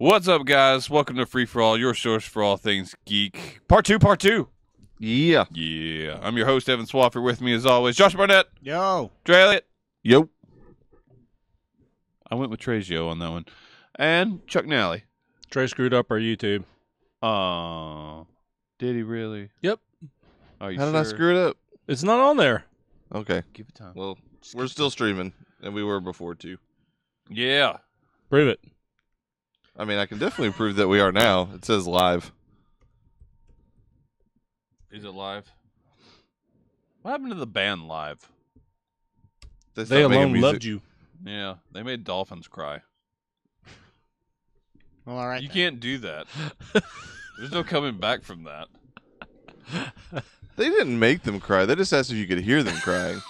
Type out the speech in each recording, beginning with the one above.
What's up, guys? Welcome to Free For All, your source for all things geek. Part two. Yeah. I'm your host, Evan Swafford. With me, as always, Josh Barnett. Yo. Trey Elliott. Yo. I went with Trey's yo on that one. And Chuck Nally. Trey screwed up our YouTube. Oh, did he really? Yep. Are you How did sure? I screw it up? It's not on there. Okay. Give it time. Well, we're still streaming, and we were before, too. Yeah. Prove it. I mean, I can definitely prove that we are now. It says live. Is it live? What happened to the band Live? They They stopped making alone music. loved you. Yeah, they made dolphins cry. Well, all right. You can't do that. There's no coming back from that. They didn't make them cry. They just asked if you could hear them crying.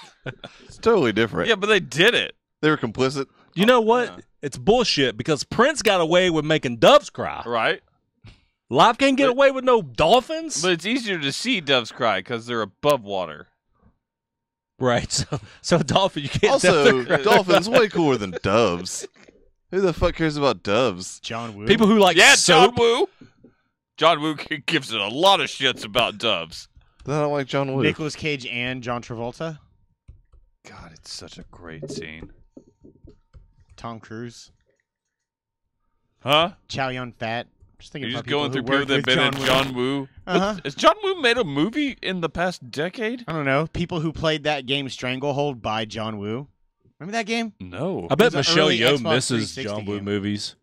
It's totally different. Yeah, but they did it. They were complicit. You know what? Yeah. It's bullshit because Prince got away with making doves cry. Right? Live can't get But- away with no dolphins. But it's easier to see doves cry because they're above water. Right. So dolphin, you can't Also, tell they're crying. dolphins way cooler than doves. Who the fuck cares about doves? John Woo. People who like Yeah, soap. John Woo. John Woo gives it a lot of shits about doves. I don't like John Woo. Nicolas Cage and John Travolta. God, it's such a great scene. Tom Cruise. Huh? Chow Yun Fat. Just thinking You're about just going through who people worked that with been in Woo. John Woo. Uh-huh. Has John Woo made a movie in the past decade? I don't know. People who played that game Stranglehold by John Woo. Remember that game? No. I bet It was an Michelle early Yeoh Xbox misses 360 John Woo game. movies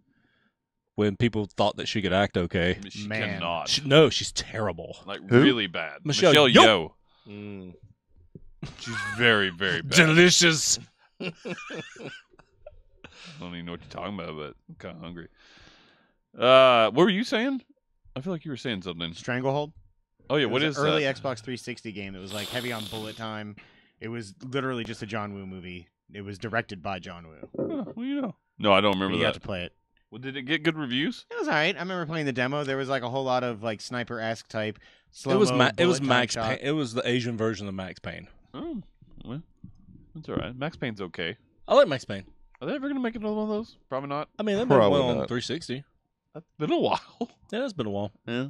when people thought that she could act okay. She Man. cannot. No, she's terrible. Like, Who? really bad. Michelle Yeoh. Mm. She's very, very bad. Delicious. I don't even know what you're talking about, but I'm kind of hungry. What were you saying? I feel like you were saying something. Stranglehold? Oh, yeah, It what was is an early that? Xbox 360 game that was like heavy on bullet time. It was literally just a John Woo movie. It was directed by John Woo. Oh, well, you know. No, I don't remember You that. got to play it. Well, did it get good reviews? It was alright. I remember playing the demo. There was like a whole lot of like sniper-esque type. It was slow-mo, it was bullet time Max shot. Payne. It was the Asian version of Max Payne. Oh, well, that's all right. Max Payne's okay. I like Max Payne. Are they ever going to make another one of those? Probably not. I mean, they've been Probably well on not. 360. That's been a while. Yeah, it's been a while. Yeah.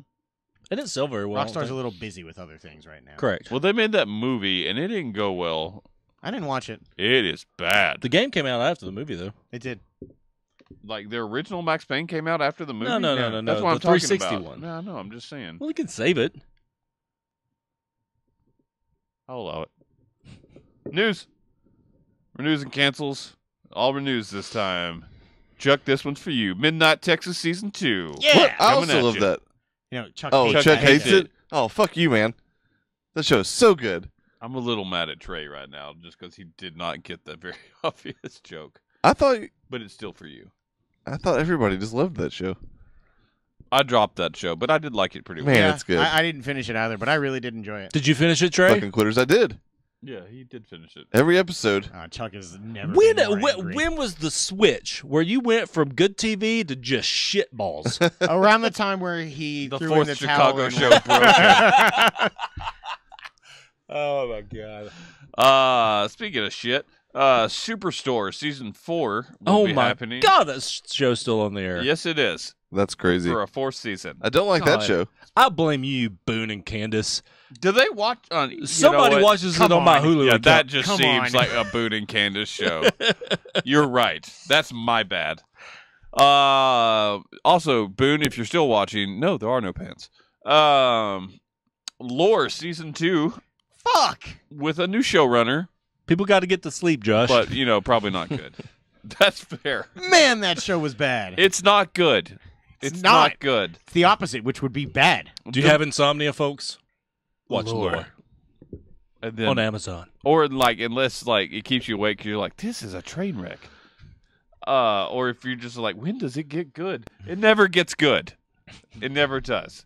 It didn't sell very well. I don't Rockstar's think. a little busy with other things right now. Correct. Well, they made that movie, and it didn't go well. I didn't watch it. It is bad. The game came out after the movie, though. It did. Like, the original Max Payne came out after the movie? No. That's what I'm The talking 360 about. one. No, I'm just saying. Well, you can save it. I'll allow it. News. Renews and cancels. All renews this time. Chuck, this one's for you. Midnight Texas Season 2. Yeah. What? I Coming also at love you. that. You know, Chuck. Oh, hates Chuck that. hates it. it? Oh, fuck you, man. That show is so good. I'm a little mad at Trey right now just because he did not get that very obvious joke. I thought But it's still for you. everybody just loved that show. I dropped that show, but I did like it pretty well. Man, Yeah, it's good. I didn't finish it either, but I really did enjoy it. Did you finish it, Trey? Fucking quitters, I did. Yeah, he did finish it. Every episode. Chuck is never. When, been more angry. when was the switch where you went from good TV to just shitballs? Around the time where he The threw fourth in the Chicago towel and show went- broke Oh my god! Speaking of shit, Superstore Season 4 will Oh be my happening. god! That show's still on the air. Yes, it is. That's crazy. For a 4th season. I don't like that God. show. I blame you, Boone and Candace. Do they watch on... you know Somebody what? watches Come it on my on. Hulu Yeah, account. that just Come seems on. like a Boone and Candace show. You're right. That's my bad. Also, Boone, if you're still watching, no, there are no pants. Lore Season 2 Fuck. with a new showrunner, People got to get to sleep, Josh. but, probably not good. That's fair. Man, that show was bad. It's not good. It's not not. good. It's the opposite, which would be bad. do you have insomnia, folks? Watch Lore. Lore And then, on Amazon. or unless it keeps you awake, 'cause you're like, this is a train wreck. Or if you're just like, when does it get good? It never gets good. It never does.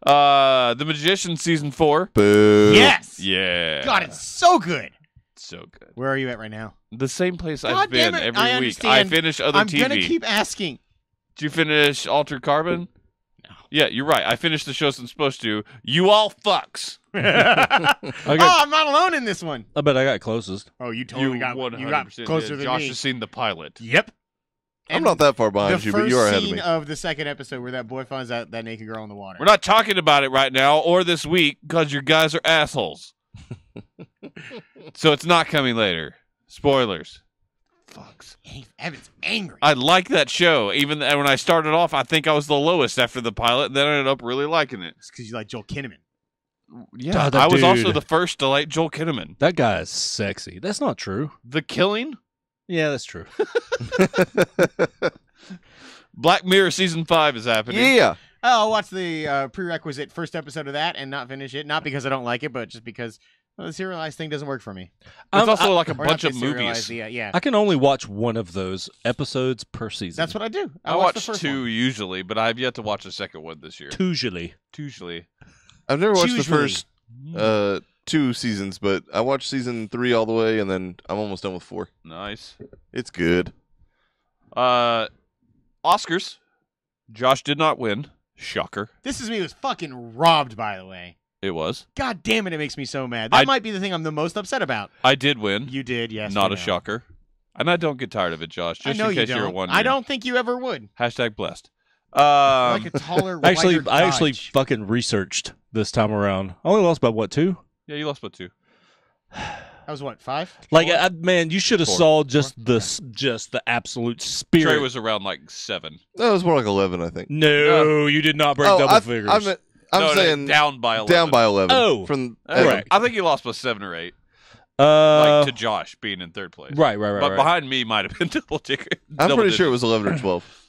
The Magician Season 4. Boo. Yes. Yeah. God, it's so good. So good. Where are you at right now? The same place I've God damn been it, every I week. I understand. finish other I'm TV. gonna keep asking. Did you finish Altered Carbon? No. Yeah, you're right. I finished the show I'm supposed to. You all fucks. Oh, I'm not alone in this one. I bet I got closest. Oh, you totally You got 100% you got closer did. than Josh me. has seen the pilot. Yep. I'm not that far behind The you, but first you are ahead of scene me. of the second episode where that boy finds that naked girl in the water. We're not talking about it right now or this week because you guys are assholes. So it's not coming later. Spoilers. Fucks. Evan's angry. I like that show. Even when I started off, I think I was the lowest after the pilot, and then I ended up really liking it. It's because you like Joel Kinnaman. Yeah, God, that I was also dude. the first to like Joel Kinnaman. That guy is sexy. That's not true. The Killing? Yeah, that's true. Black Mirror Season 5 is happening. Yeah. Oh, I'll watch the prerequisite first episode of that and not finish it. Not because I don't like it, but just because the serialized thing doesn't work for me. It's also like a Or bunch not of the serialized, movies. Yeah. I can only watch one of those episodes per season. That's what I do. I watch the watch first 2 one. usually, but I've yet to watch the second one this year. usually. Usually. I've never watched the Usually. first 2 seasons, but I watched season 3 all the way, and then I'm almost done with 4. Nice. It's good. Oscars. Josh did not win. Shocker. This is me was fucking robbed, by the way. It was. God damn it, it makes me so mad. That might be the thing I'm the most upset about. I did win. You did, yes. Not we a know. shocker. And I don't get tired of it, Josh. I Just know in case you you were don't. wondering. I don't think you ever would. Hashtag blessed. Like a taller, Actually, whiter I actually Dodge. fucking researched this time around. I only lost by what, 2? Yeah, you lost by 2. That was what, 5? Like, Four? man, you should have 4. saw just the absolute spirit. Trey was around like 7. That was more like 11, I think. No, you did not break double figures. I'm No, saying down by 11. down by 11. Oh. From Correct. I think you lost by 7 or 8. uh, Like to Josh being in 3rd place. right. But behind me might have been double digger. I'm pretty sure it was 11 or 12.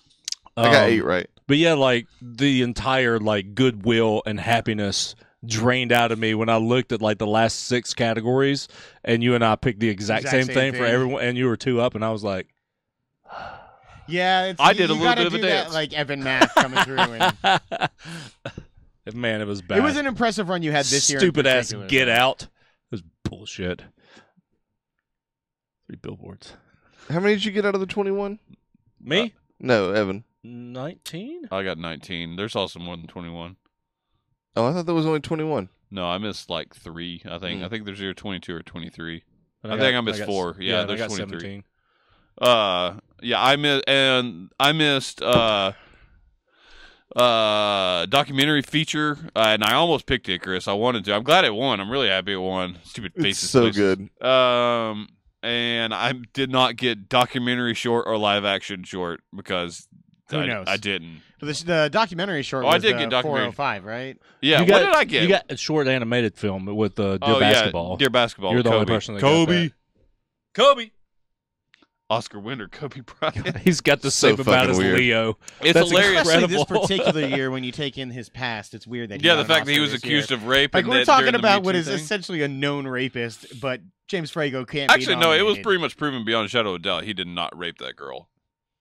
I got 8 right. But yeah, like the entire like goodwill and happiness drained out of me when I looked at like the last 6 categories, and you and I picked the exact same thing for everyone, and you were 2 up, and I was like, Yeah, I did a you little gotta bit of a do that, dance. like Evan math coming through. And man, it was bad. it was an impressive run you had this year. in Stupid ass particular. Get Out. It was bullshit. 3 billboards. How many did you get out of the 21? Me? No, Evan. 19? I got 19. There's also more than 21. Oh, I thought that was only 21. No, I missed like 3, I think. Hmm. I think there's either 22 or 23. And I think I missed 4. Yeah, and I there's got 23. 17. Yeah, I missed documentary feature, and I almost picked Icarus. I wanted to. I'm glad it won. I'm really happy it won. Stupid It's faces. so places. good. And I did not get documentary short or live action short because Who knows? I didn't. But the documentary short Oh, I was did the get documentary. 405, right? Yeah, You what got, did I get? You got a short animated film with Dear oh Basketball. yeah, Dear Basketball. You're the Kobe. only person that Kobe. got Kobe. Oscar winner Kobe Bryant. that. He's got the So same amount fucking as weird. Leo. It's That's hilarious. Especially this Incredible. particular year when you take in his past, it's weird that he Yeah, got the an fact that he Oscar was this accused year. of rape. Like and we're that talking during the about Me what Too is thing. essentially a known rapist, but James Franco can't. Actually, be no, it was nominated. pretty much proven beyond a shadow of a doubt he did not rape that girl.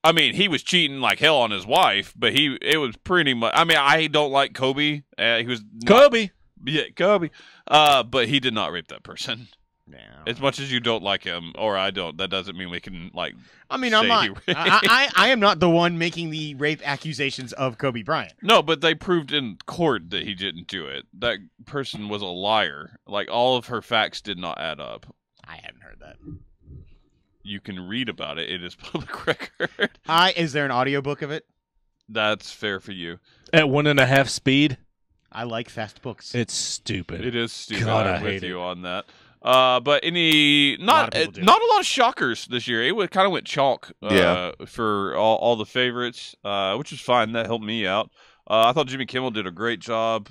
I mean, he was cheating like hell on his wife, but it was pretty much. I mean, I don't like Kobe. He was not, Kobe. Yeah, Kobe. But he did not rape that person. Yeah. As much as you don't like him, or I don't, that doesn't mean we can like. I mean, say I'm not. he raped. I am not the one making the rape accusations of Kobe Bryant. No, but they proved in court that he didn't do it. That person was a liar. Like all of her facts did not add up. I hadn't heard that. You can read about it. It is public record. Is there an audiobook of it? That's fair for you. At 1.5 speed. I like fast books. It's stupid. It is stupid. God, I I'm with hate you it. on that. But not of people do. not a lot of shockers this year. It kind of went chalk. Yeah. For all the favorites, which is fine. That helped me out. I thought Jimmy Kimmel did a great job.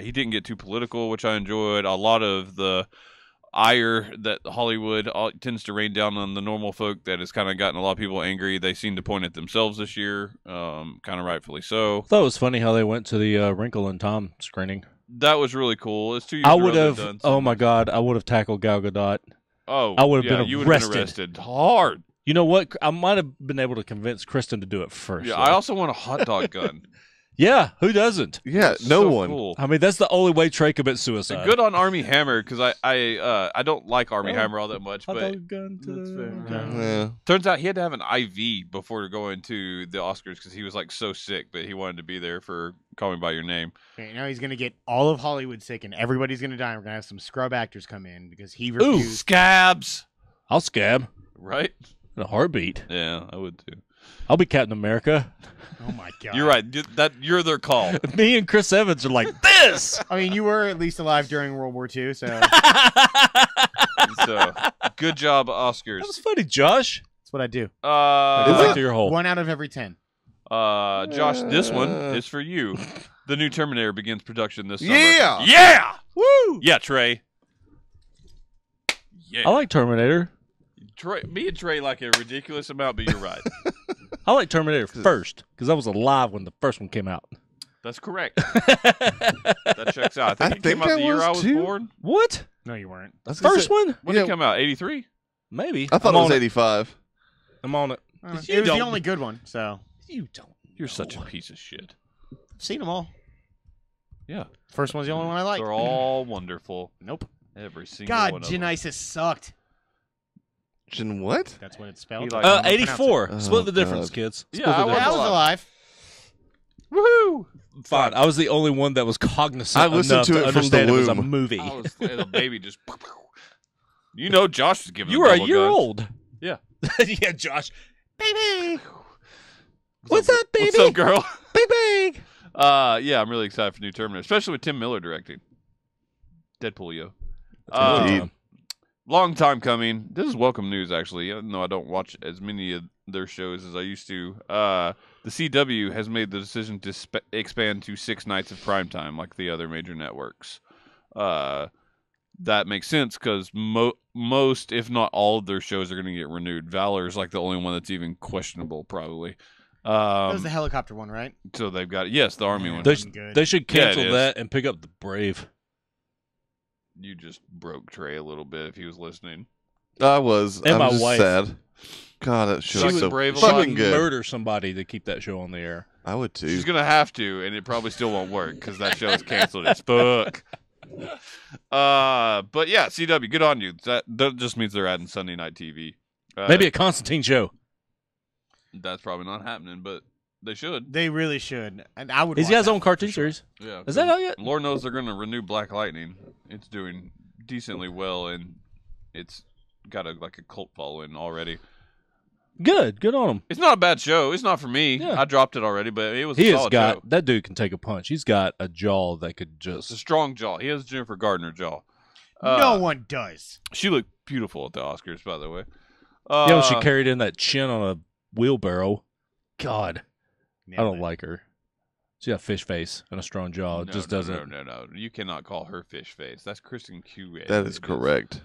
He didn't get too political, which I enjoyed. A lot of the ire that Hollywood tends to rain down on the normal folk that has kind of gotten a lot of people angry. They seem to point at themselves this year, kind of rightfully so. I thought it was funny how they went to the Wrinkle in Time screening. That was really cool. It's 2 years. I in a would row have. they've done Oh something. my God! I would have tackled Gal Gadot. Oh, I would have yeah, been you would have been arrested. arrested hard. You know what? I might have been able to convince Kristen to do it first. Yeah, though. I also want a hot dog gun. Yeah, who doesn't? Yeah, It's no so one. Cool. I mean, that's the only way Trey commits suicide. Good on Army Hammer because I don't like Army Hammer all that much, Hot but dog gun to That's the- fair. Okay. Yeah. turns out he had to have an IV before going to the Oscars because he was like so sick, but he wanted to be there for Call Me by Your Name. Okay, now he's gonna get all of Hollywood sick, and everybody's gonna die. We're gonna have some scrub actors come in because he Ooh. refused. Scabs, I'll scab right? in a heartbeat. Yeah, I would too. I'll be Captain America. Oh my god. You're right. You're their call. Me and Chris Evans are like this. I mean, you were at least alive during World War II, so So, good job, That Oscars. was funny, Josh. that's what I do. Go back to your hole. 1 out of every 10. Josh, this one is for you. The new Terminator begins production this summer. Yeah! Yeah! Woo! Yeah, Trey. Yeah. I like Terminator. Me and Trey like a ridiculous amount, but you're right. I like Terminator first because I was alive when the first one came out. That's correct. That checks out. I think it came out the year I was too. born. What? No, you weren't. First one? When did it come out? 83? Maybe. I thought I'm it was on 85. I'm on it. It was You the don't- only good one, so You don't. You're such a piece of shit. I've seen them all. Yeah. First one's the only one I like. They're all wonderful. Nope. Every single God, one of them. Genesis sucked. Jin what? That's what it's spelled. He likes- I don't know how to pronounce 84. Oh, Split the difference, God. kids. Yeah, Split the I it. was I was alive. Woohoo! Fine. I was the only one that was cognizant I listened enough to to it from understand the it was a womb. movie. I was the baby just. You know, Josh was giving. You the were a double year guns. old. Yeah. Yeah, Josh. Baby. What's up, baby? What's up, girl? Big bang. Yeah, I'm really excited for new Terminator, especially with Tim Miller directing. Deadpool, yo. Indeed. Long time coming. This is welcome news, actually. Even though I don't watch as many of their shows as I used to. The CW has made the decision to expand to 6 nights of primetime, like the other major networks. That makes sense because most, if not all, of their shows are going to get renewed. Valor is like the only one that's even questionable, probably. That was the helicopter one, right? So they've got the Army one. They, Good. they should Yeah, it cancel is. that and pick up the Brave. You just broke Trey a little bit if he was listening. I was. And I'm my just wife. sad. God, that show She is was so brave a She lot. fucking would good. murder somebody to keep that show on the air. I would too. She's gonna have to, and it probably still won't work because that show is canceled as fuck. But yeah, CW, good on you. That just means they're adding Sunday night TV. Maybe a Constantine show. That's probably not happening, but they should. They really should. And I would. He's watch got his that own for cartoon sure. series. Yeah, Is that out yet? Lord knows they're gonna renew Black Lightning. It's doing decently well, and it's got a cult following already. Good. Good on him. It's not a bad show. It's not for me. Yeah. I dropped it already, but it was He a has solid got show. that dude can take a punch. He's got a jaw that could It's a just. strong jaw. He has Jennifer Gardner jaw. No one does. She looked beautiful at the Oscars, by the way. Yeah, when she carried in that chin on a wheelbarrow. God, I don't like her. She got fish face and a strong jaw. It just doesn't. No. You cannot call her fish face. That's Kristen Cue. That is correct.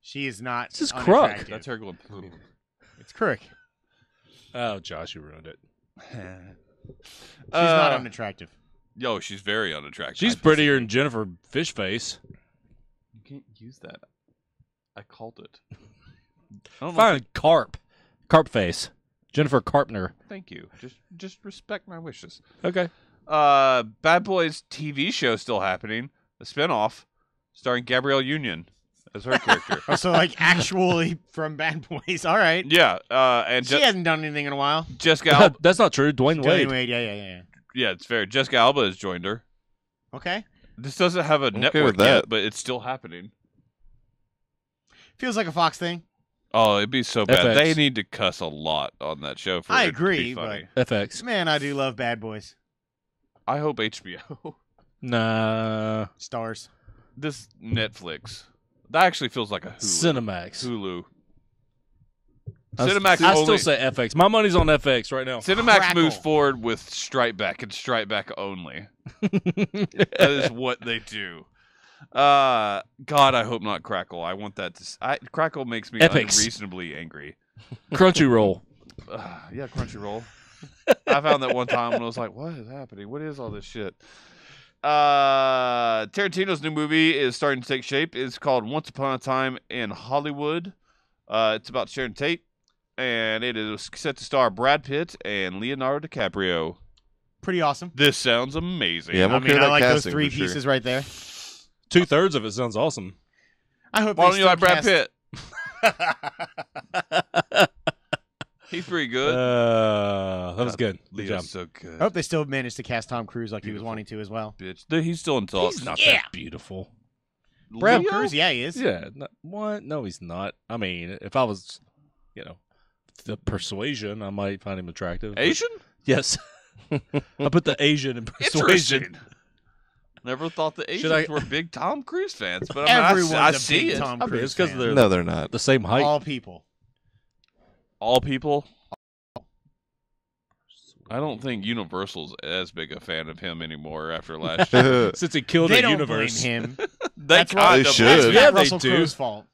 She is not. This is Crook. unattractive. That's her going. It's Crook. Oh, Josh, you ruined it. She's not unattractive. Yo, she's very unattractive. She's prettier than Jennifer Fishface. You can't use that. I called it. I don't know Fine, Carp face. Jennifer Carpenter. Thank you. Just respect my wishes. Okay. Bad Boys TV show still happening. A spinoff starring Gabrielle Union as her character. Oh, so like actually from Bad Boys. All right. Yeah, and She hasn't done anything in a while. Jessica Alba. That's not true. Dwayne Wade. Wade. Yeah. Yeah, it's fair. Jessica Alba has joined her. Okay. This doesn't have a okay network with that. yet, but it's still happening. Feels like a Fox thing. Oh, it'd be so bad. FX. They need to cuss a lot on that show for I it to agree, be funny. FX. Man, I do love Bad Boys. I hope HBO. Nah. Stars. This Netflix. That actually feels like a Hulu. Cinemax. Hulu. I Cinemax still only. say FX. My money's on FX right now. Cinemax Crackle. moves forward with Strike Back and Strike Back only. That is what they do. God, I hope not Crackle. I want that to. Crackle makes me Epics. unreasonably angry. Crunchyroll. Yeah, Crunchyroll. I found that one time and I was like, "What is happening? What is all this shit?" Tarantino's new movie is starting to take shape. It's called Once Upon a Time in Hollywood. It's about Sharon Tate, and it is set to star Brad Pitt and Leonardo DiCaprio. Pretty awesome. This sounds amazing. Yeah, I'm I okay mean, with I that like those casting three for sure. pieces right there. 2/3 of it sounds awesome. I hope. Why they don't you like still Brad Pitt? He's pretty good. That was good. Good Leo's job. so good. I hope they still managed to cast Tom Cruise like he was Beautiful. wanting to as well. Bitch. He's still in talks. He's not Yeah. that beautiful. Tom Leo? Cruise, yeah, he is. Yeah. What? No, he's not. I mean, if I was, the persuasion, I might find him attractive. but- Asian? Yes. I put the Asian in persuasion. Interesting. Never thought the Should I- Asians were big Tom Cruise fans, but I mean, Everyone's I a see big it. Tom I mean, Cruise it's because fan. they're No, they're not. the same height. All people. All people. I don't think Universal's as big a fan of him anymore after last year. Since he killed They the don't universe. blame him. That's why They should. That's Yeah, not they Russell do. Crowe's fault.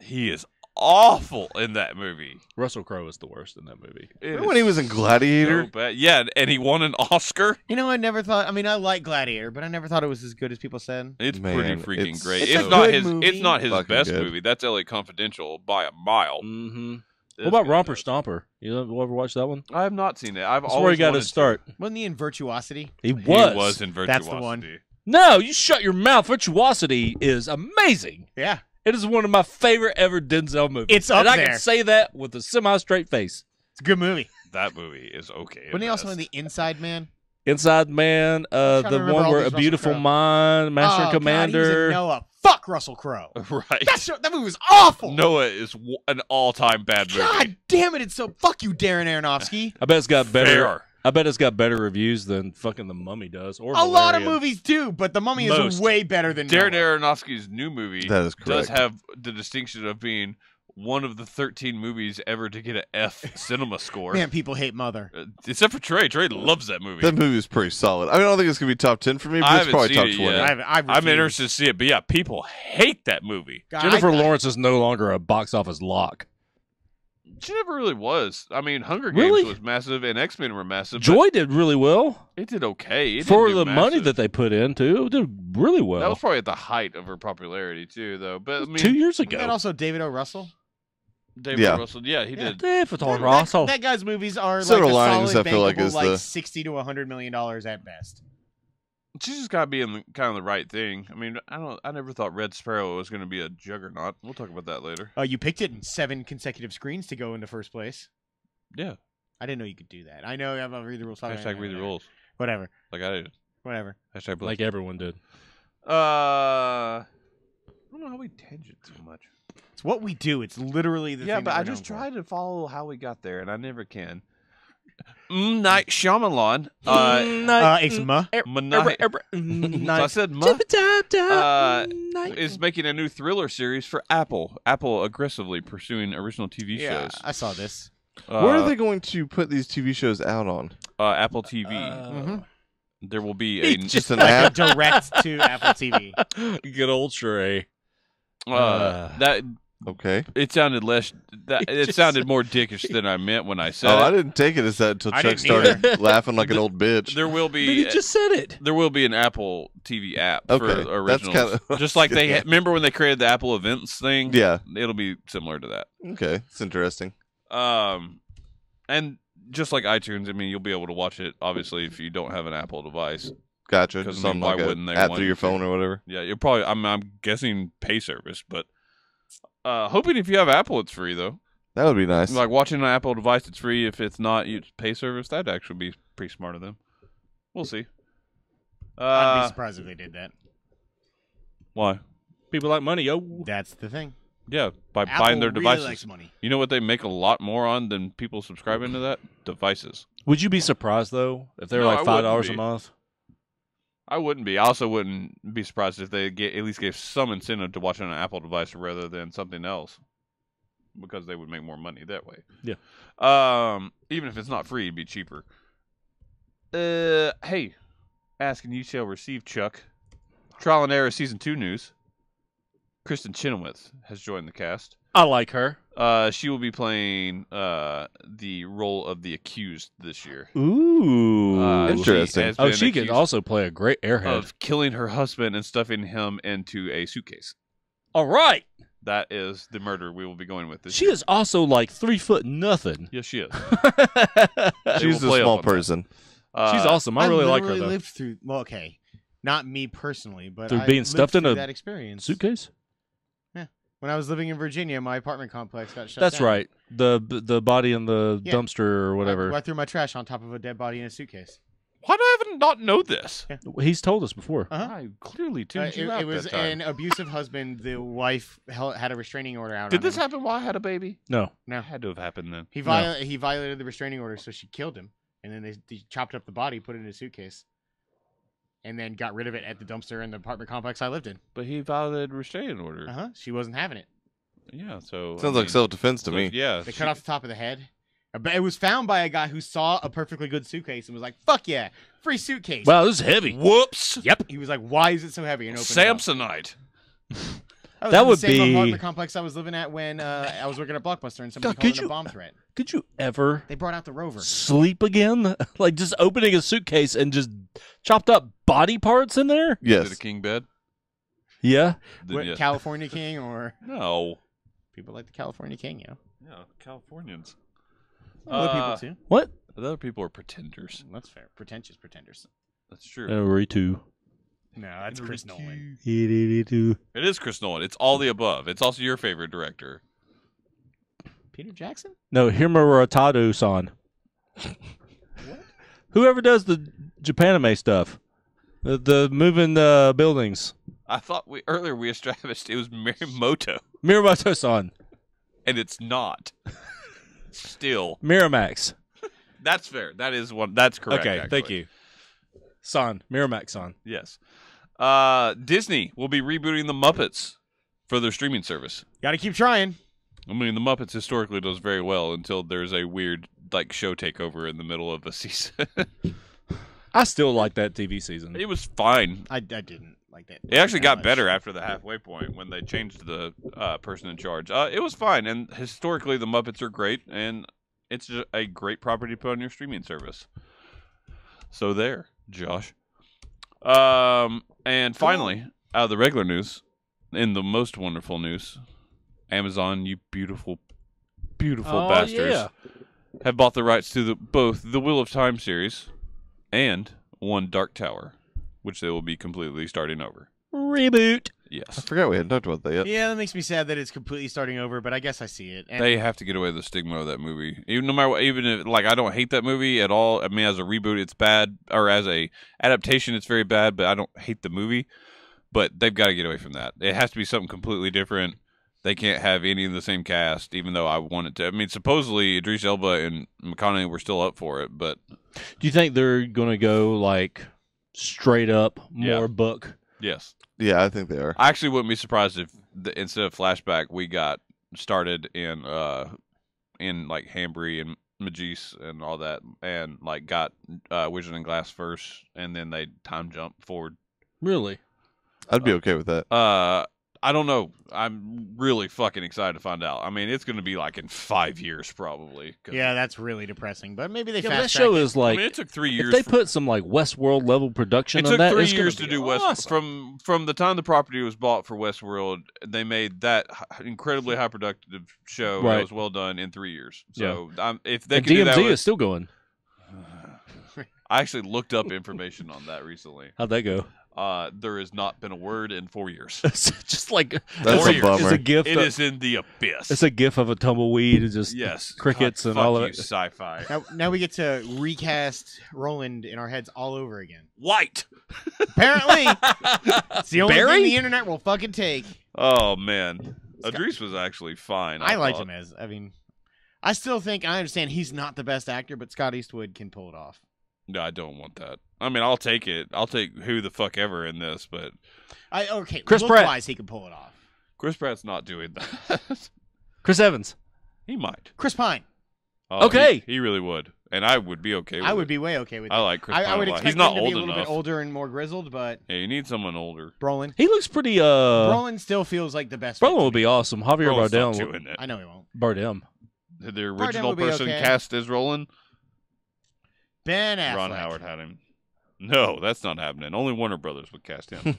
He is awful in that movie. Russell Crowe is the worst in that movie. It Remember is when he was in Gladiator? so bad. Yeah, and he won an Oscar. You know, I never thought. I mean, I like Gladiator, but I never thought it was as good as people said. It's Man, pretty freaking it's great. It's It's a not good his. movie. It's not his Fucking best good. movie. That's L.A. Confidential by a mile. Mm-hmm. It's What about good, Romper though. Stomper? You ever watch that one? I have not seen it. I've That's always where he got wanted his to. start. Wasn't he in Virtuosity? He He was. was in Virtuosity. That's the one. No, you shut your mouth. Virtuosity is amazing. Yeah. It is one of my favorite ever Denzel movies. It's up and I there. can say that with a semi-straight face. It's a good movie. That movie is okay. Wasn't he also in The Inside Man? Inside Man, trying to the remember one all where these A Russell Beautiful Crowe. Mind, Master and Oh, God, he was in Commander. Noah. Fuck Russell Crowe. right? That movie was awful. Noah is an all-time bad movie. God damn it! It's so fuck you, Darren Aronofsky. I bet it's got better. Fair. I bet it's got better reviews than fucking The Mummy does. Or A lot of Valerian. movies do, but The Mummy is Most. way better than Darren Noah. Aronofsky's new movie That is does correct. have the distinction of being one of the 13 movies ever to get an F cinema score. Man, people hate Mother. Except for Trey. Trey loves that movie. That movie is pretty solid. I mean, I don't think it's gonna be top 10 for me, but I it's haven't probably seen top it 20. yet. I've I'm refused. interested to see it, but yeah, people hate that movie. God, Jennifer I- Lawrence is no longer a box office lock. She never really was. I mean, Hunger Really? Games was massive and X-Men were massive. but Joy did really well it did okay. It for didn't do the money massive. that they put into. It did really well. That was probably at the height of her popularity too, though. But I mean, 2 years Wasn't that ago. also David O. Russell? David Yeah. Russell, yeah, he Yeah. did. David O. That- Russell. That guy's movies are Silver like a Linings, solid I feel like, bankable, is like the- $60 to $100 million at best. She's just got to be in kind of the right thing. I mean, I never thought Red Sparrow was going to be a juggernaut. We'll talk about that later. You picked it in 7 consecutive screens to go into first place. Yeah. I didn't know you could do that. I know I'm read the rules. Hashtag read the rules. Whatever. Like I did. Whatever. Hashtag Like everyone did. I don't know how we tangent so much. It's what we do. It's literally the Yeah, thing but that I we're just known try to follow how we got there, and I never can. Night Shyamalan. It's Ma. So I said is making a new thriller series for Apple. Apple aggressively pursuing original TV Yeah, shows. I saw this. Where are they going to put these TV shows out on? Apple TV. Mhm. There will be a Just an Like a app? direct to Apple TV. Good old Shrey. that. Okay. It sounded less. It sounded more dickish than I meant when I said Oh, I it. didn't take it as that until I Chuck didn't either. started laughing like an old bitch. There will But you be. just said it. There will be an Apple TV app Okay, for that's originals. kinda- Just like they remember when they created the Apple Events thing. Yeah. It'll be similar to that. Okay. It's interesting. And just like iTunes, I mean, you'll be able to watch it obviously if you don't have an Apple device. Gotcha. 'Cause, Just I on mean, why like wouldn't they a app want through you your to? phone or whatever. Yeah, you're probably. I'm guessing pay service, but hoping if you have Apple, it's free though. That would be nice. Like watching an Apple device, it's free. If it's not, you pay service. That'd actually be pretty smart of them. We'll see. I'd be surprised if they did that. Why? People like money, yo. That's the thing. Yeah, by Apple buying their really devices. likes money. You know what they make a lot more on than people subscribing to that? Devices. Would you be surprised though if they were No, like I wouldn't $5 a be. month? I wouldn't be. I also wouldn't be surprised if they at least gave some incentive to watch on an Apple device rather than something else, because they would make more money that way. Yeah. Even if it's not free, it'd be cheaper. Hey, ask and you shall receive, Chuck. Trial and Error Season 2 news. Kristen Chenoweth has joined the cast. I like her. She will be playing the role of the accused this year. Ooh. Interesting. She can also play a great airhead. of killing her husband and stuffing him into a suitcase. All right. That is the murder we will be going with this She year. is also like 3 foot nothing. Yes, she is. She's will a play up small on that. person. She's awesome. I really like her literally though. lived through. Well, okay, not me personally, but Through I being lived stuffed in through a that experience. Suitcase? When I was living in Virginia, my apartment complex got shut That's down. right. The body in the Yeah. dumpster or whatever. I threw my trash on top of a dead body in a suitcase. Why do I not know this? He's told us before. I clearly tuned you out It was that time. an abusive husband. The wife had a restraining order out Did on this him. happen while I had a baby? No. No. It had to have happened then. He violated the restraining order, so she killed him. And then they chopped up the body, put it in a suitcase, and then got rid of it at the dumpster in the apartment complex I lived in. But he violated restraining order. She wasn't having it. Yeah, so Sounds like self-defense to me. Yeah, They cut off the top of the head. But it was found by a guy who saw a perfectly good suitcase and was like, "Fuck yeah, free suitcase." Wow, this is heavy. Whoops. Yep. He was like, "Why is it so heavy?" And opened it up. Samsonite. That would was the same be- apartment complex I was living at when I was working at Blockbuster and somebody God, called could in a you- bomb threat. Could you ever They brought out the Rover. sleep again? Like just opening a suitcase and just chopped up body parts in there? Is it Yes. a king bed? Yeah. Then What, yes. California King or No. people like the California King, you know. Yeah, Californians. Other people too. What? The other people are pretenders. That's fair. Pretentious pretenders. That's true. Two. No, that's Chris Nolan. Two. It is Chris Nolan. It's all the above. It's also your favorite director. Peter Jackson? No, Hiroratado-san. Whoever does the Japanime stuff. The moving buildings. I thought earlier we established it was Miyamoto, Miramoto-san. and it's not. Still, Miramax. that's fair. That is one. That's correct. Okay, actually. thank you. San. Miramax-san. Yes. Disney will be rebooting the Muppets for their streaming service. Got to keep trying. I mean, the Muppets historically does very well until there's a weird show takeover in the middle of a season. I still like that TV season. It was fine. I didn't like that. It actually that got much. better after the halfway point when they changed the person in charge. It was fine, and historically the Muppets are great, and it's just a great property to put on your streaming service. So there, Josh. And finally, out of the regular news, in the most wonderful news, Amazon, you beautiful, beautiful bastards, have bought the rights to both the Wheel of Time series and One Dark Tower, which they will be completely starting over. Reboot. I Yes. forgot we hadn't talked about that yet. Yeah, that makes me sad that it's completely starting over, but I guess I see it. And They have to get away with the stigma of that movie. Even no matter what, even if I don't hate that movie at all. I mean, as a reboot, it's bad, or as a adaptation, it's very bad. But I don't hate the movie. But they've got to get away from that. It has to be something completely different. They can't have any of the same cast, even though I want it to. I mean, supposedly Idris Elba and McConaughey were still up for it, but Do you think they're going to go like straight up more Yeah. book? yes. Yeah, I think they are. I actually wouldn't be surprised if instead of flashback, we got started in like Hambry and Magis and all that, and like got Wizard and Glass first, and then they time jump forward. Really? I'd be okay with that. I don't know. I'm really fucking excited to find out. I mean, it's going to be like in 5 years probably. 'Cause- yeah, that's really depressing. But maybe they Yeah, but fast that show track it. is like I mean, it took 3 if years. they put some like Westworld level production It on took that, 3 it's gonna years to be do awesome. from the time the property was bought for Westworld. They made that incredibly high productive show that Right. was well done in 3 years. So if they And can do that, DMZ with, is still going. I actually looked up information on that recently. How'd that go? There has not been a word in 4 years. It's just like That's a it's bummer. a gift. It of, is in the abyss. It's a gif of a tumbleweed and just yes, crickets God, and fuck all of you, it. Sci-fi Now we get to recast Roland in our heads all over again. white. Apparently, it's the only Barry? thing the internet will fucking take. Oh man, Idris was actually fine. I liked thought. him as. I mean, I still think I understand he's not the best actor, but Scott Eastwood can pull it off. No, I don't want that. I mean, I'll take it. I'll take who the fuck ever in this, but Okay, Chris Pratt. look-wise, he can pull it off. Chris Pratt's not doing that. Chris Evans. He might. Chris Pine. Oh, Okay. he really would, and I would be okay. with I would it. be way okay with I that. like Chris. I Pine would a lot. expect He's not him to be old a little enough. bit older and more grizzled, but Yeah, you need someone older. Brolin. He looks pretty. Brolin still feels like the best. fit Brolin to would me. be awesome. Javier Roland's not Bardem. doing it. I know he won't. Bardem. The original would be person okay. cast as Roland, Ben Affleck. Ron Howard had him. No, that's not happening. Only Warner Brothers would cast him.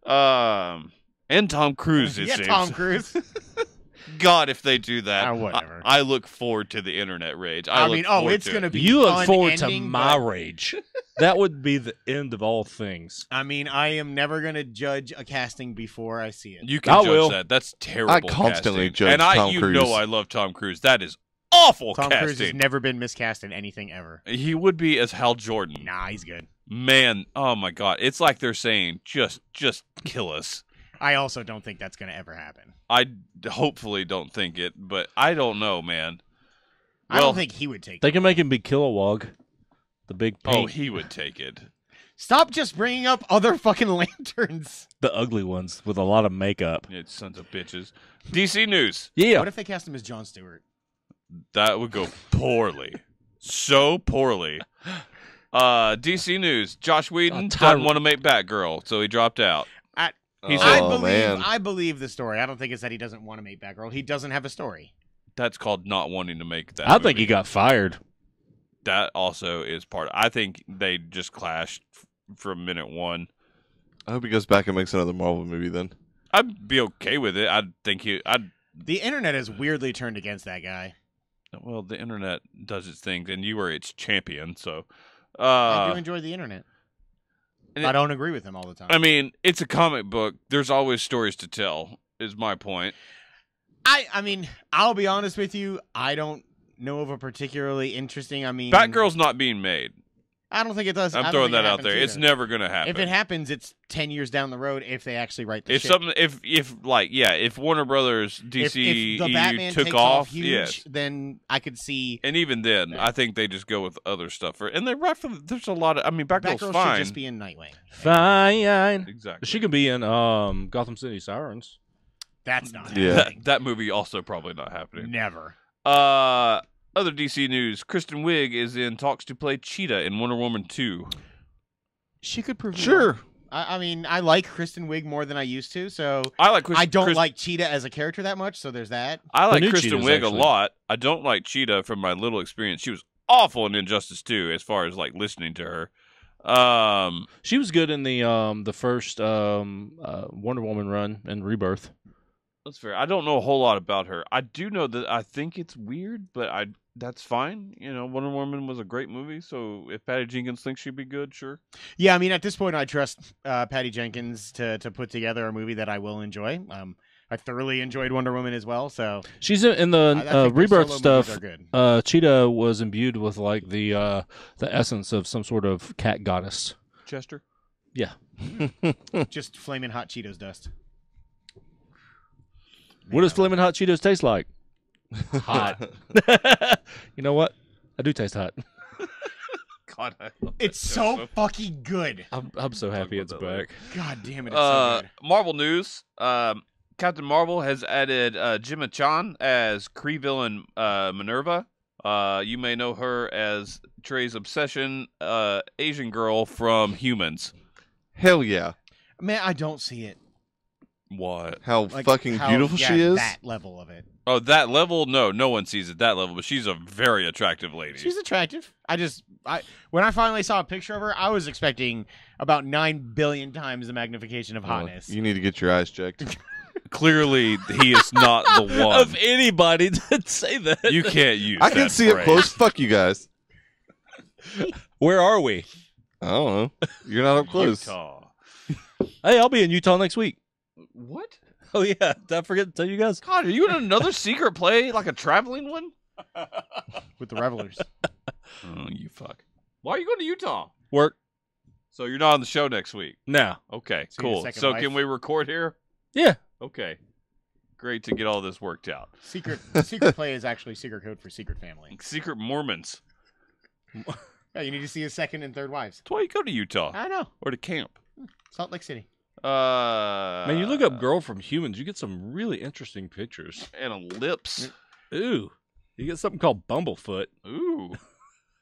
And Tom Cruise. It Yeah, seems. Tom Cruise. God, if they do that, Whatever. I look forward to the internet rage. I look mean, forward it's to going to it. be You look forward to unending, my but- rage. That would be the end of all things. I mean, I am never going to judge a casting before I see it. You can I judge will. that. That's terrible. I constantly casting. judge and Tom you Cruise. know I love Tom Cruise. That is awful Tom Cruise has casting. never been miscast in anything ever. He would be as Hal Jordan. Nah, he's good. Man, oh my God. It's like they're saying, just kill us. I also don't think that's going to ever happen. I hopefully don't think it, but I don't know, man. I don't think he would take They it. can make him be Kilowog, the big Oh, paint, he would take it. Stop just bringing up other fucking lanterns. the ugly ones with a lot of makeup. You sons of bitches. DC News. Yeah. What if they cast him as Jon Stewart? That would go poorly. So poorly. DC News. Josh Whedon doesn't want to make Batgirl, so he dropped out. He said, I believe the story. I don't think it's that he doesn't want to make Batgirl. He doesn't have a story. that's called not wanting to make that I movie. think he got fired. That also is part. I think they just clashed from minute one. I hope he goes back and makes another Marvel movie then. I'd be okay with it. The internet has weirdly turned against that guy. Well, the internet does its things, and you are its champion. So, I do enjoy the internet. and I don't agree with him all the time. I mean, it's a comic book. There's always stories to tell. Is my point. I mean, I'll be honest with you. I don't know of a particularly interesting. I mean, Batgirl's not being made. I don't think it does. I I'm don't throwing think it that out happens there. either. It's never going to happen. If it happens, it's 10 years down the road if they actually write the if shit. something, if Warner Brothers if DC the Batman took takes off, huge, yes, then I could see and even then, Yeah. I think they just go with other stuff. And they right from there's a lot of. I mean, Batgirl's Batgirl fine. should just be in Nightwing. Fine. Exactly. She can be in Gotham City Sirens. That's not Yeah. happening. that movie also probably not happening. Never. Other DC news: Kristen Wiig is in talks to play Cheetah in Wonder Woman 2. She could prove me Sure. wrong. I mean, I like Kristen Wiig more than I used to, so I like. I don't like Cheetah as a character that much. So there's that. I like new Kristen Cheetah's Wiig actually- a lot. I don't like Cheetah from my little experience. She was awful in Injustice 2 as far as like listening to her. She was good in the first Wonder Woman run and Rebirth. That's fair. I don't know a whole lot about her. I do know that I think it's weird, but that's fine. You know, Wonder Woman was a great movie, so if Patty Jenkins thinks she'd be good, sure. Yeah, I mean, at this point, I trust Patty Jenkins to put together a movie that I will enjoy. I thoroughly enjoyed Wonder Woman as well, so She's in I the think their Rebirth solo stuff. movies are good. Cheetah was imbued with like the essence of some sort of cat goddess. Chester? Yeah. Just flaming hot Cheetos dust. What does flaming hot Cheetos taste like? Hot. You know what? I do taste hot. God, I love It's that so show. fucking good. I'm so happy about it's that later. back. God damn it, it's so good. Marvel news. Captain Marvel has added Gemma Chan as Kree villain Minerva. You may know her as Trey's obsession Asian girl from Humans. Hell yeah. Man, I don't see it. What? How Like, fucking how- beautiful yeah, she is. That level of it. Oh, that level? No one sees it that level, but she's a very attractive lady. She's attractive. When I finally saw a picture of her, I was expecting about 9 billion times the magnification of hotness. You need to get your eyes checked. Clearly, he is not the one. Of anybody to say that. You can't use I can that see it phrase. close. Fuck you guys. Where are we? I don't know. You're not up close. Utah. Hey, I'll be in Utah next week. What? Oh yeah, did I forget to tell you guys? God, are you in another secret play, like a traveling one? With the revelers. Oh, you fuck. Why are you going to Utah? Work So you're not on the show next week. now. Okay, See you cool. second So wife. can we record here? Yeah. Okay. Great to get all this worked out. Secret play is actually secret code for secret family. Secret Mormons. Yeah, you need to see his second and third wives. That's why you go to Utah I know. or to camp. Salt Lake City. Man, you look up "girl from Humans," you get some really interesting pictures. and a lips. Ooh, you get something called Bumblefoot. Ooh.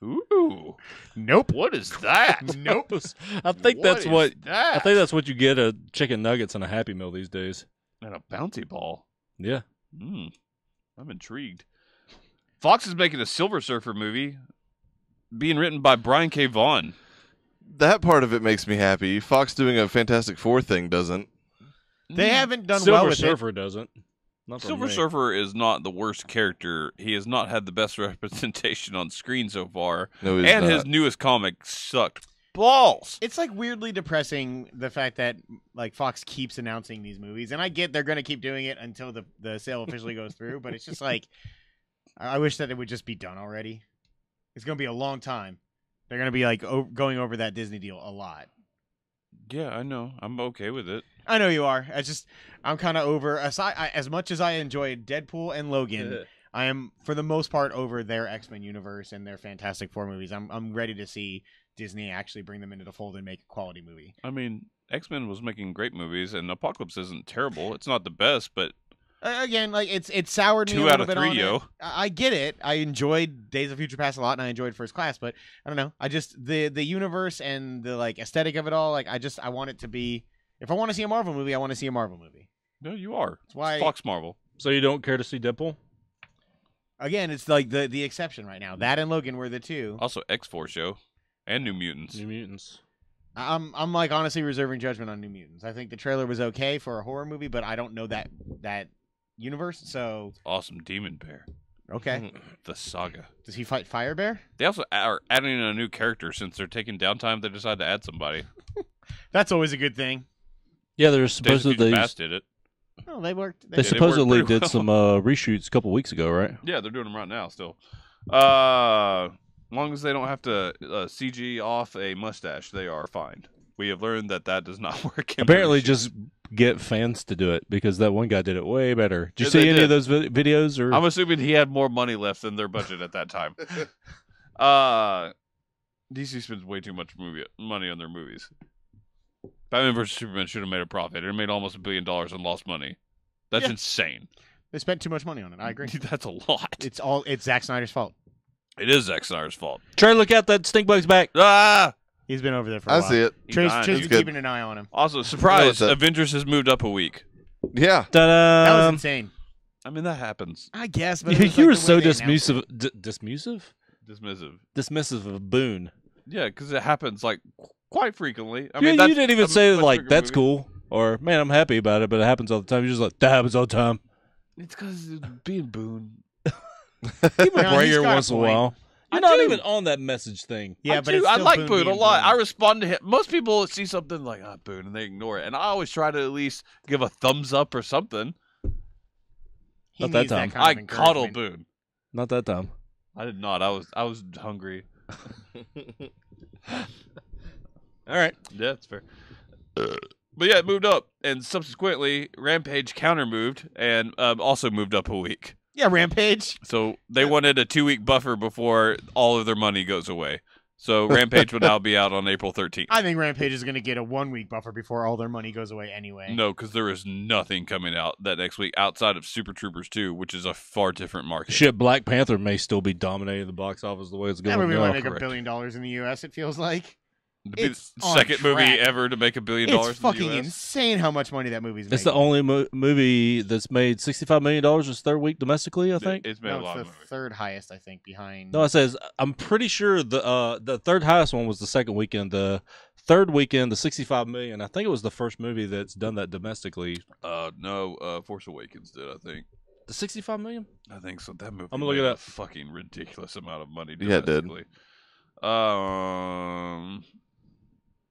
Ooh. Nope. What is that? Nope. I think that's is what. that? I think that's what you get at chicken nuggets and a Happy Meal these days. And a bouncy ball. Yeah. I'm intrigued. Fox is making a Silver Surfer movie being written by Brian K. Vaughan. That part of it makes me happy. Fox doing a Fantastic Four thing doesn't. They haven't done Silver well with Surfer doesn't. Not for Silver me. Surfer is not the worst character. He has not had the best representation on screen so far. No, he's And not. his newest comic sucked balls. It's like weirdly depressing the fact that like Fox keeps announcing these movies, and I get they're going to keep doing it until the sale officially goes through. But it's just like I wish that it would just be done already. It's gonna be a long time. They're gonna be like going over that Disney deal a lot. Yeah, I know. I'm okay with it. I know you are. I'm kind of over. As much as I enjoyed Deadpool and Logan, I am for the most part over their X-Men universe and their Fantastic Four movies. I'm ready to see Disney actually bring them into the fold and make a quality movie. I mean, X-Men was making great movies, and Apocalypse isn't terrible. It's not the best, but Again, like it's soured me 2 a out little of bit 3, on yo. it. I get it. I enjoyed Days of Future Past a lot, and I enjoyed First Class. But I don't know. I just the universe and the like aesthetic of it all. Like I want it to be. If I want to see a Marvel movie, I want to see a Marvel movie. No, you are. That's why. It's Fox Marvel. So you don't care to see Deadpool? Again, it's like the exception right now. That and Logan were the two. Also, X-Force show and New Mutants. New Mutants. I'm like honestly reserving judgment on New Mutants. I think the trailer was okay for a horror movie, but I don't know that universe. So Awesome Demon Bear. okay, The Saga. does he fight Fire Bear? They also are adding in a new character since they're taking downtime. They decide to add somebody. That's always a good thing. Yeah, they're Days of Future supposedly Past did it. Oh, they worked. they work supposedly pretty did some reshoots a couple weeks ago, right? Yeah, they're doing them right now still. Long as they don't have to CG off a mustache, they are fine. We have learned that does not work. In Apparently, reshoots. just get fans to do it because that one guy did it way better. Did you Yeah, see they any did. of those videos? Or I'm assuming he had more money left than their budget at that time. DC spends way too much money on their movies. Batman vs Superman should have made a profit. It made almost $1 billion and lost money. That's Yeah. insane. They spent too much money on it. I agree. That's a lot. It's Zack Snyder's fault. It is Zack Snyder's fault. Trey, look out! That stink bug's back. Ah! He's been over there for a I while. see it. Trey's He's been good. keeping an eye on him. Also, surprise! up? Avengers has moved up a week. Yeah. That was Ta-da! insane. I mean, that happens. I guess, but it You, was you like were the so way they announced it. Dismissive. dismissive of Boone. Yeah, because it happens like quite frequently. I You mean, that's didn't even a say much like bigger that's movie. cool or man, I'm happy about it, but it happens all the time. You're just like that happens all the time. It's because being Boone. Give a No, break he's here got a once in a point. while. I You're not do. even on that message thing. Yeah, but I, it's I still like Boone a being lot. Boone. I respond to him. Most people see something like Boone and they ignore it, and I always try to at least give a thumbs up or something. He Not that needs time. kind I of coddle encouragement. Boone. Not that time. I did not. I was hungry. All right. Yeah, that's fair. But yeah, it moved up, and subsequently, Rampage counter moved and also moved up a week. Yeah, Rampage. So they wanted a 2-week buffer before all of their money goes away. So Rampage will now be out on April 13th. I think Rampage is going to get a 1-week buffer before all their money goes away anyway. No, because there is nothing coming out that next week outside of Super Troopers 2, which is a far different market. Shit, Black Panther may still be dominating the box office the way it's That going movie now. might make $1 correct. billion in the U.S., it feels like. To be It's the on second movie track. ever to make $1 billion It's in fucking the US. insane how much money that movie's It's making. the only movie that's made $65 million its third week domestically, I think. It's made No, a lot it's of the money. third highest, I think, behind... No, it says I'm pretty sure the third highest one was the second weekend. The third weekend, the 65 million. I think it was the first movie that's done that domestically. No, Force Awakens did, I think. The 65 million? I think so. That movie I'm gonna look made it a up. fucking ridiculous amount of money Yeah, it did. domestically.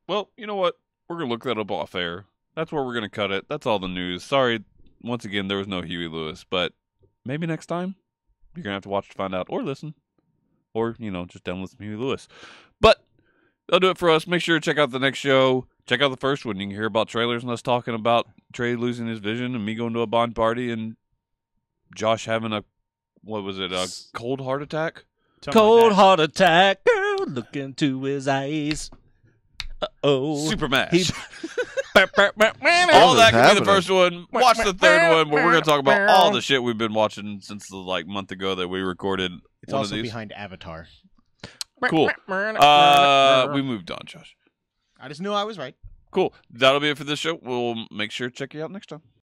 Well, you know what? We're going to look that up off air. That's where we're going to cut it. That's all the news. Sorry, once again, there was no Huey Lewis, but maybe next time you're going to have to watch to find out or listen. Or, just download some Huey Lewis. But that'll do it for us. Make sure to check out the next show. Check out the first one. You can hear about trailers and us talking about Trey losing his vision and me going to a Bond party and Josh having a cold heart attack? Something like Cold that. heart attack, girl, look into his eyes. Uh-oh. Super Mash. He- All What that is could be the happening? first one. Watch the third one where we're going to talk about all the shit we've been watching since the month ago that we recorded It's one also of these. behind Avatar. Cool. We moved on, Josh. I just knew I was right. Cool. That'll be it for this show. We'll make sure to check you out next time.